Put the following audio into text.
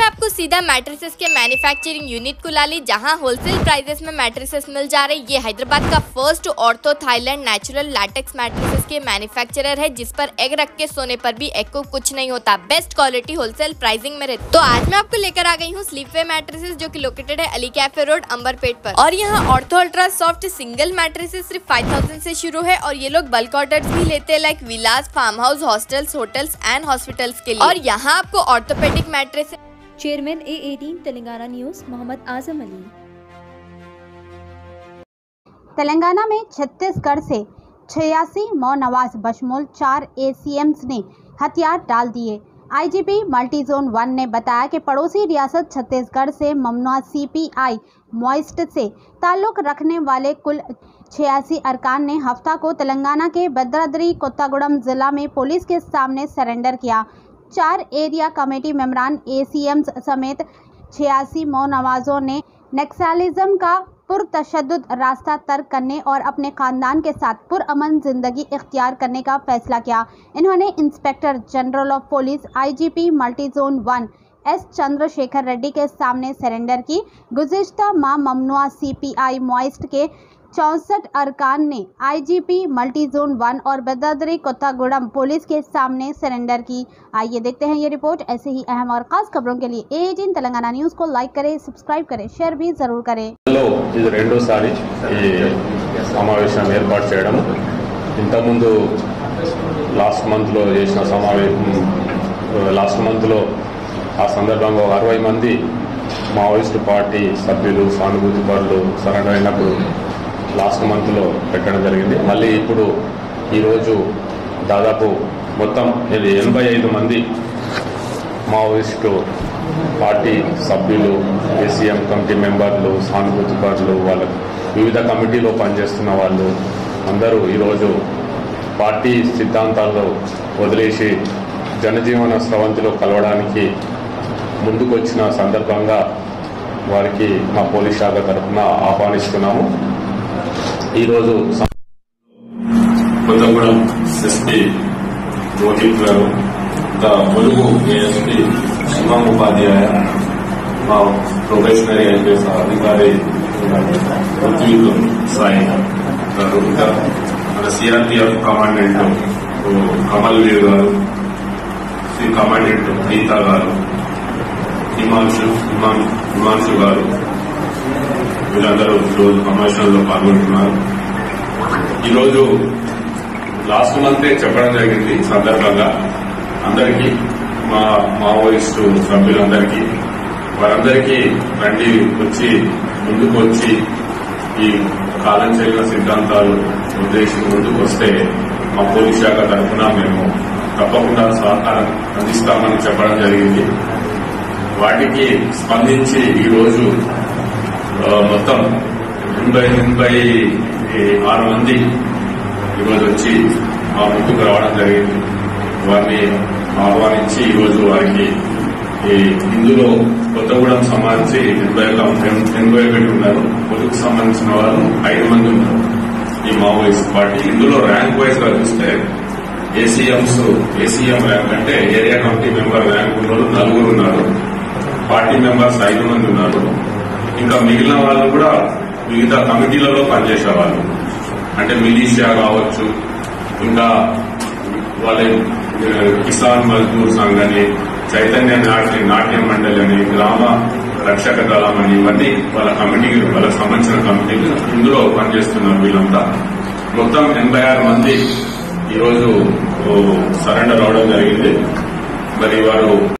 आपको सीधा मैट्रिसेस के मैन्युफैक्चरिंग यूनिट कुलाली, जहां होलसेल प्राइसेस में मैट्रिसेस मिल जा रहे। ये हैदराबाद का first ortho Thailand natural latex matrices के मैन्युफैक्चरर है, जिस पर एग रख के सोने पर भी एग को कुछ नहीं होता। बेस्ट क्वालिटी होलसेल प्राइसिंग में रहती। तो आज मैं आपको लेकर आ गई हूँ स्लीपवे मैट्रिसेस, जो कि लोकेटेड है अली कैफे रोड अंबरपेट पर। और यहाँ ortho ultra soft single matrices सिर्फ 5000 से शुरू है, और ये लोग बल्क ऑर्डर्स भी लेते हैं, like villas, farm house, hostels, hotels and hospitals के लिए। और यहाँ आपको orthopaedic mattress. Chairman A18 Telangana news Mohammed Azam Ali. Telangana में छत्तीसगढ़ से 86 नवाज बशमूल 4 ACMs ने हथियार डाल दिए। IGP मल्टी जोन 1 ने बताया कि पड़ोसी रियासत छत्तीसगढ़ से ममनुआ CPI मॉइस्ट से ताल्लुक़ रखने वाले कुल 86 अरकान ने हफ्ता को तेलंगाना के भद्राद्री कोत्तागुड़म जिला में पुलिस के सामने सरेंडर किया। 4 एरिया कमेटी मेंबरान ACMs समेत 86 नवाजों ने नक्सलिज्म का पुरतशद्दुद रास्ता तर्क करने और अपने खानदान के साथ पुरअमन जिंदगी इख्तियार करने का फैसला किया। इन्होंने inspector general of police IGP multi zone 1 S Chandrashekhar Reddy के सामने सरेंडर की। गुज़िश्ता माह ममनुआ CPI मॉइस्ट के 64 अरकान ने IGP मल्टी जोन 1 और भद्राद्री कोत्तागुड़म पुलिस के सामने सरेंडर की। आइए देखते हैं ये रिपोर्ट। ऐसे ही अहम और खास खबरों के लिए A18 तेलंगाना न्यूज़ को लाइक करें, सब्सक्राइब करें, शेयर भी जरूर करें। ఇది రెండోసారి ఈ సమావేశం ఏర్పాటు చేయడం। ఇంతకుముందు లాస్ట్ మంత్లో ఆ సందర్భంగా 60 మంది మావోయిస్టు పార్టీ సభ్యులు, సానుభూతి పరులు సరెండర్ అయినప్పుడు లాస్ట్ మంత్లో పెట్టడం జరిగింది। మళ్ళీ ఇప్పుడు ఈరోజు దాదాపు మొత్తం 85 మంది మావోయిస్టు పార్టీ సభ్యులు, ACM కమిటీ మెంబర్లు, సానుభూతి పరులు, వాళ్ళ వివిధ కమిటీలో పనిచేస్తున్న వాళ్ళు అందరూ ఈరోజు పార్టీ సిద్ధాంతాల్లో వదిలేసి జనజీవన స్రవంతిలో కలవడానికి ముందుకొచ్చిన సందర్భంగా వారికి మా పోలీస్ శాఖ తరఫున ఆహ్వానిస్తున్నాము। ఈరోజు కొత్తగూడెం SP రోహిత్ గారు, ములుగు ASP శివం ఉపాధ్యాయ, మా ప్రొబేషనరీ ఐపీఎస్ అధికారి పృథ్వీ సాయి గారు, ఇంకా మన CRPF కమాండెంట్ కమల్ వీర్ గారు, కమాండెంట్ గీతా గారు, హిమాంశు గారు, వీళ్ళందరూ ఈరోజు సమావేశంలో పాల్గొంటున్నారు। ఈరోజు లాస్ట్ మంతే చెప్పడం జరిగింది సందర్భంగా అందరికీ, మా మావోయిస్టు సభ్యులందరికీ, వారందరికీ రండి, వచ్చి ముందుకు వచ్చి ఈ కాలం చెల్లిన సిద్ధాంతాలు ఉద్దేశించి ముందుకు వస్తే మా పోలీస్ శాఖ తరఫున మేము తప్పకుండా సహకారం అందిస్తామని చెప్పడం జరిగింది। వాటికి స్పందించి ఈరోజు మొత్తం 86 మంది ఈరోజు వచ్చి మా ముందుకు రావడం జరిగింది। వారిని ఆహ్వానించి ఈరోజు వారికి ఇందులో కొత్తగూడెం సంబంధించి 81 ఉన్నారు, పొదుకు సంబంధించిన వారు 5 మంది ఉన్నారు ఈ మావోయిస్ట్ పార్టీ। ఇందులో ర్యాంక్ వైజ్ గా చూస్తే ACM ర్యాంక్ అంటే ఏరియా కమిటీ మెంబర్ ర్యాంక్ ఉన్నోళ్ళు 4 ఉన్నారు, పార్టీ మెంబర్స్ 5 మంది ఉన్నారు, ఇంకా మిగిలిన వాళ్ళు కూడా వివిధ కమిటీలలో పనిచేసే వాళ్ళు, అంటే మిలీషియా కావచ్చు, ఇంకా వాళ్ళ కిసాన్ మజ్దూర్ సంఘ్ అని, చైతన్య నాట్య మండలి అని, గ్రామ రక్షక దళం అని, ఇవన్నీ వాళ్ళ కమిటీలు, వాళ్ళకి సంబంధించిన కమిటీలు ఇందులో పనిచేస్తున్నారు వీళ్ళంతా। మొత్తం 86 మంది ఈరోజు సరెండర్ అవడం జరిగింది। మరి వారు